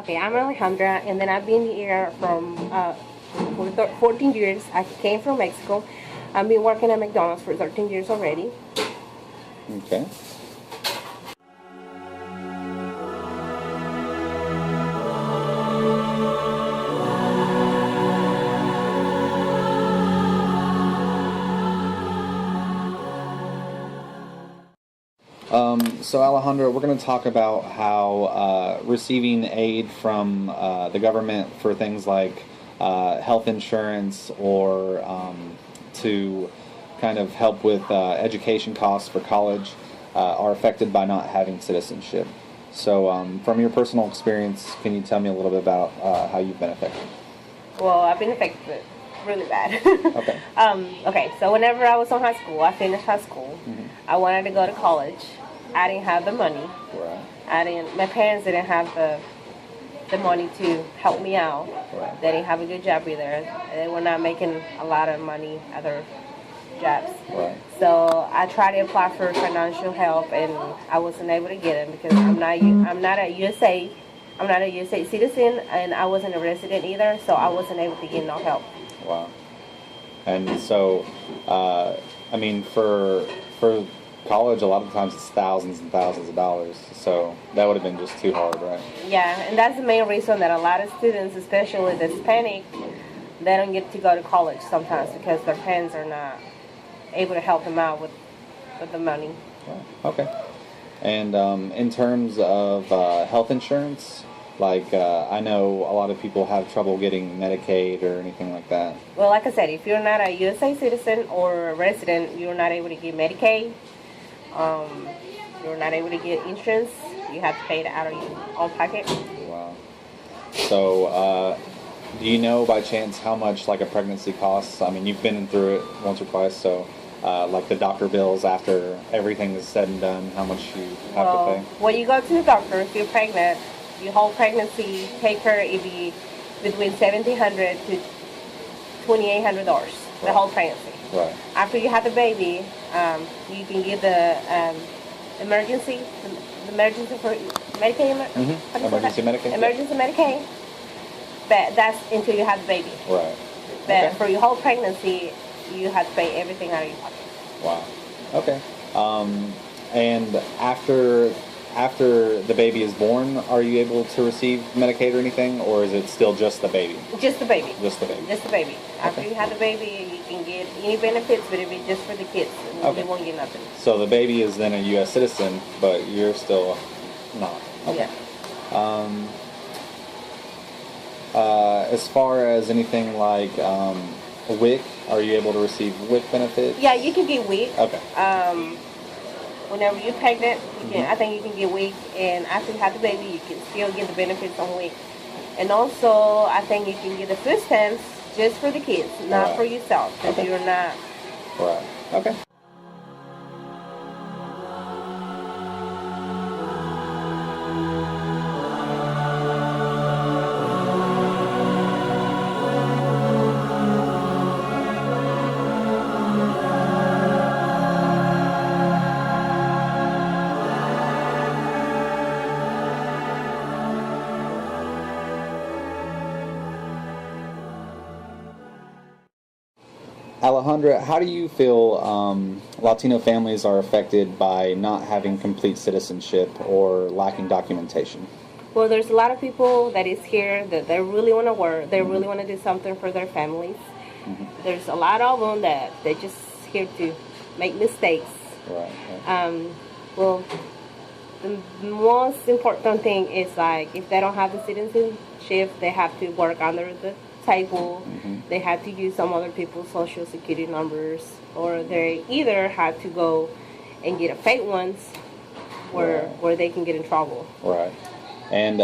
Okay, I'm Alejandra, and then I've been here for 14 years. I came from Mexico. I've been working at McDonald's for 13 years already. Okay. So Alejandra, we're going to talk about how receiving aid from the government for things like health insurance or to kind of help with education costs for college are affected by not having citizenship. So from your personal experience, can you tell me a little bit about how you've been affected? Well, I've been affected really bad. Okay. Okay, so whenever I was in high school, I finished high school. I wanted to go to college. I didn't have the money. Right. My parents didn't have the money to help me out. Right. They didn't have a good job either. They were not making a lot of money at their jobs. Right. So I tried to apply for financial help, and I wasn't able to get it because I'm not a USA citizen, and I wasn't a resident either, so I wasn't able to get no help. Wow. And so, I mean, for college, a lot of times it's thousands and thousands of dollars. So that would have been just too hard, right? Yeah, and that's the main reason that a lot of students, especially the Hispanic, they don't get to go to college sometimes because their parents are not able to help them out with the money. Okay. And in terms of health insurance, like I know a lot of people have trouble getting Medicaid or anything like that. Well, like I said, if you're not a USA citizen or a resident, you're not able to get Medicaid. You're not able to get insurance. You have to pay it out of your own pocket. Wow. So, do you know by chance how much like a pregnancy costs? I mean, you've been through it once or twice, so like the doctor bills after everything is said and done, how much you have to pay? When you go to the doctor, if you're pregnant, your whole pregnancy take her it be between $1,700 to $2,800. The whole pregnancy. Right. After you have the baby, you can get the emergency for Medicaid. Emergency Medicaid. Emergency Medicaid. But that's until you have the baby. Right. But for your whole pregnancy, you have to pay everything out of your pocket. Wow. Okay. And after the baby is born, are you able to receive Medicaid or anything, or is it still just the baby? Just the baby. Just the baby. Just the baby. After you have the baby, you can get any benefits, but it'll be just for the kids. You won't get nothing. So the baby is then a U.S. citizen, but you're still not. Okay. Yeah. As far as anything like WIC, are you able to receive WIC benefits? Yeah, you can get WIC. Okay. Whenever you're pregnant, I think you can get WIC, and after you have the baby, you can still get the benefits on WIC. And also, I think you can get the food stamps just for the kids, not for yourself, because you're not. Right. Okay. Alejandra, how do you feel Latino families are affected by not having complete citizenship or lacking documentation? Well, there's a lot of people that is here that they really want to work. They really want to do something for their families. There's a lot of them that they're just here to make mistakes. Right. Well, the most important thing is like if they don't have the citizenship, they have to work under the table. They have to use some other people's social security numbers, or they either have to go and get a fake ones where they can get in trouble. Right. And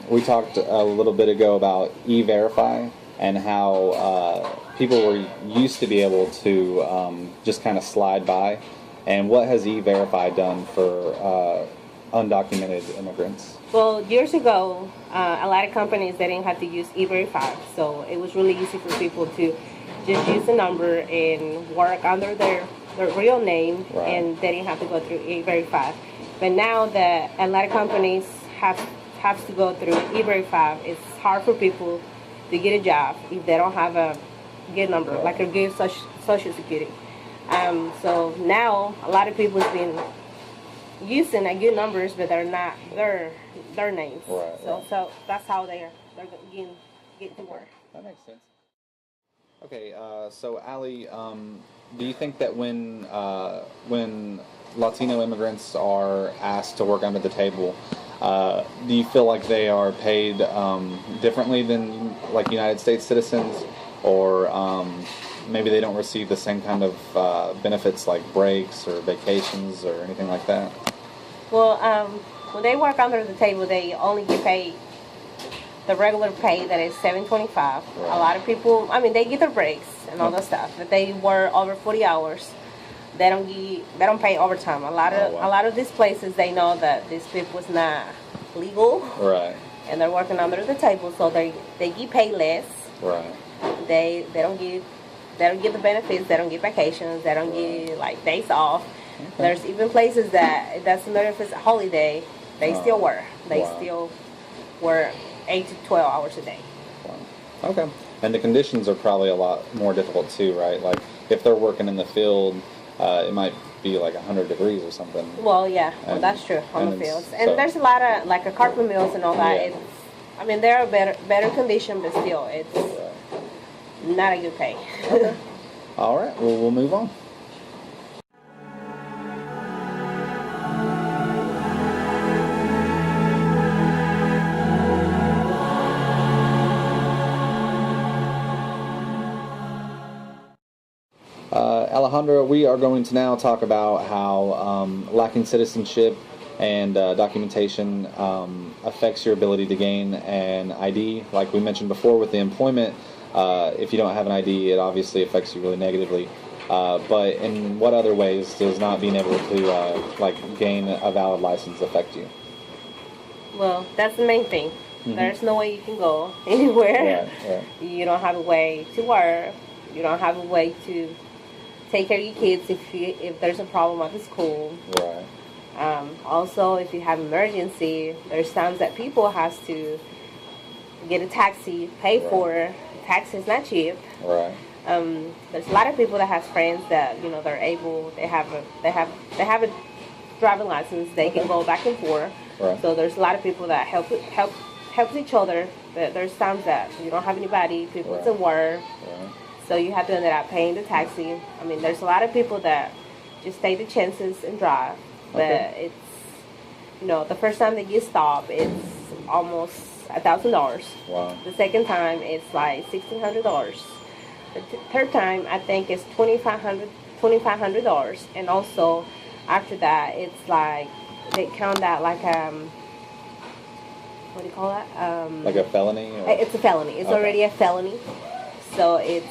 we talked a little bit ago about E-Verify and how people were used to be able to just kind of slide by. And what has E-Verify done for undocumented immigrants? Well, years ago, a lot of companies, they didn't have to use E-Verify, so it was really easy for people to just use the number and work under their real name, and they didn't have to go through E-Verify. But now that a lot of companies have have to go through E-Verify. It's hard for people to get a job if they don't have a good number, like a good social security. So now a lot of people have been using a good numbers, but they're not their names. Right, so that's how they're getting to work. That makes sense. Okay, so Allie, do you think that when Latino immigrants are asked to work under the table, do you feel like they are paid differently than like United States citizens, or maybe they don't receive the same kind of benefits like breaks or vacations or anything like that? Well, when they work under the table, they only get paid the regular pay that is $7.25. Right. A lot of people, I mean, they get their breaks and all that stuff, but they work over 40 hours. They don't pay overtime. A lot of these places, they know that this people is not legal, right? And they're working under the table, so they get paid less. Right. They don't get the benefits. They don't get vacations. They don't get like days off. Okay. There's even places that it doesn't matter if it's a holiday, they still work. They still work 8 to 12 hours a day. Wow. Okay. And the conditions are probably a lot more difficult too, right? Like if they're working in the field, it might be like 100 degrees or something. Well, yeah, that's true on the fields. And there's a lot of like a carpet mills and all that. Yeah. I mean, they're a better condition, but still, it's not a good pay. Okay. All right. Well, we'll move on. Alejandra, we are going to now talk about how lacking citizenship and documentation affects your ability to gain an ID. Like we mentioned before with the employment, if you don't have an ID, it obviously affects you really negatively. But in what other ways does not being able to gain a valid license affect you? Well, that's the main thing. Mm-hmm. There's no way you can go anywhere. Right. You don't have a way to work. You don't have a way to take care of your kids if there's a problem at the school. Right. Also, if you have emergency, there's times that people has to get a taxi, pay for it. Taxi is not cheap. Right. There's a lot of people that has friends that they have a driving license. They can go back and forth. Right. So there's a lot of people that helps each other. But there's times that you don't have anybody. People to work. Right. So you have to end up paying the taxi. I mean, there's a lot of people that just take the chances and drive. But it's, the first time they get stopped, it's almost $1,000. Wow. The second time, it's like $1,600. The third time, I think it's $2,500. And also, after that, it's like, they count that like, what do you call that? Like a felony? Or? It's a felony. It's already a felony. So it's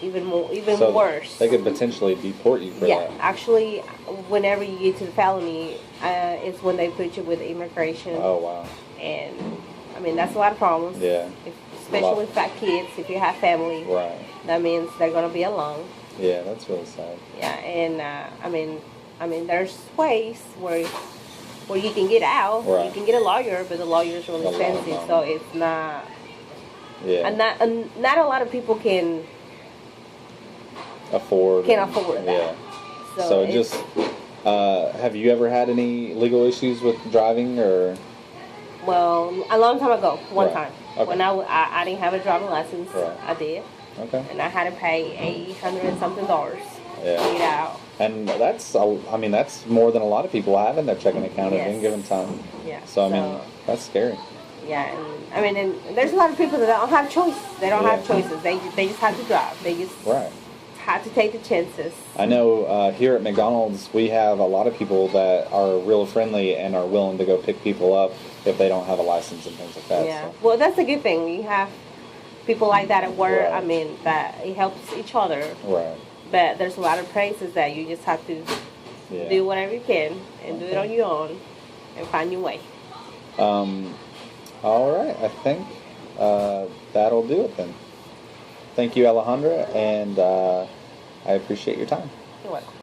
even worse. They could potentially deport you for that. Yeah, actually, whenever you get to the felony, it's when they put you with immigration. Oh, wow. And, I mean, that's a lot of problems. Yeah. Especially with fat kids, if you have family. Right. That means they're going to be alone. Yeah, that's really sad. Yeah, and, I mean, there's ways where you can get out. Right. You can get a lawyer, but the lawyer is really expensive, so it's not... Yeah. And not a lot of people can afford that. Yeah. So just have you ever had any legal issues with driving or? Well, a long time ago, one right. time. Okay. When I didn't have a driving license, right. I did. Okay. And I had to pay $800 and something to get out. And that's more than a lot of people have in their checking account at any given time. Yeah. So I mean, that's scary. Yeah, and there's a lot of people that don't have choices. They don't have choices. They just have to drive. They just have to take the chances. I know here at McDonald's we have a lot of people that are real friendly and are willing to go pick people up if they don't have a license and things like that. Yeah. So. Well, that's a good thing. You have people like that at work. Right. I mean, that it helps each other. Right. But there's a lot of places that you just have to do whatever you can and do it on your own and find your way. All right, I think that'll do it then. Thank you, Alejandra, and I appreciate your time. You're welcome.